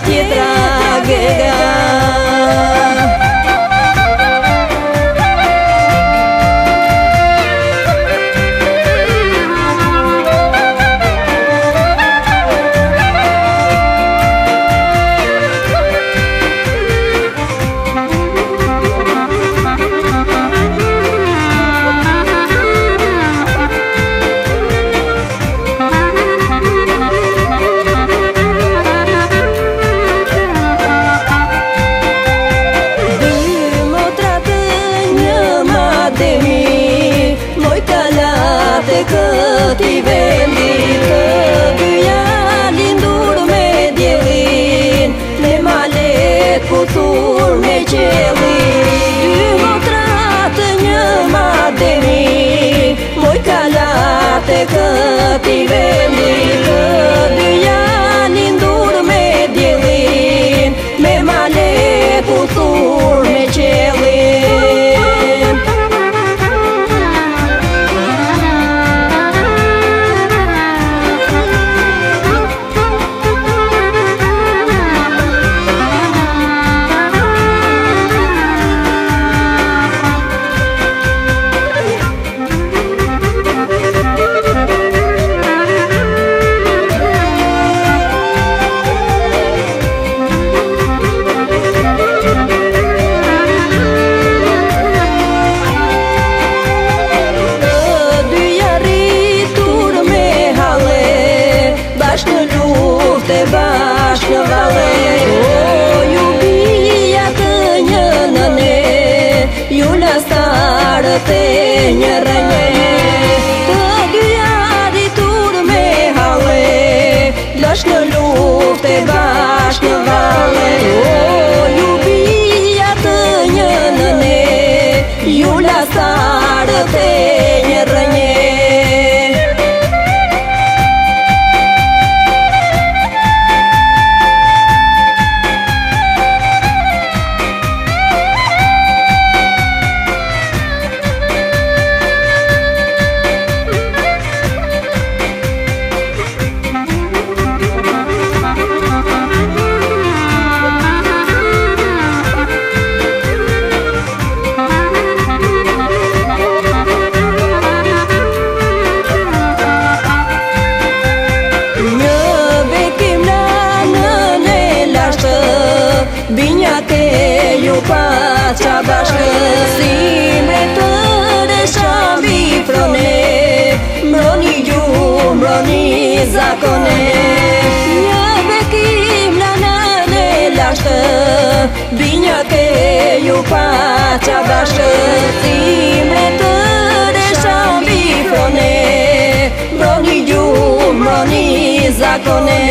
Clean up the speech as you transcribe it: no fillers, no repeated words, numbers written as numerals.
tjetra gega. Këti vendi të dyja lindur me djelin, me malet puthur me qelin. Dy motrat një mademi, moj kalat e këti vendi të dyja lindur me djelin, me malet puthur me qelin. Bashkë në vale, o ju bia të një nëne, ju lastarët e një rënje. Të dyja ditur me hale, lash në luft e bashkë në vale, o ju bia të një nëne, ju lastarët e një rënje. Binja ke ju pa qa bashkë, si me të resha mbi frone, mroni ju, mroni zakone. Një bekim la nëne lashtë, binja ke ju pa qa bashkë, si me të resha mbi frone, mroni ju, mroni zakone.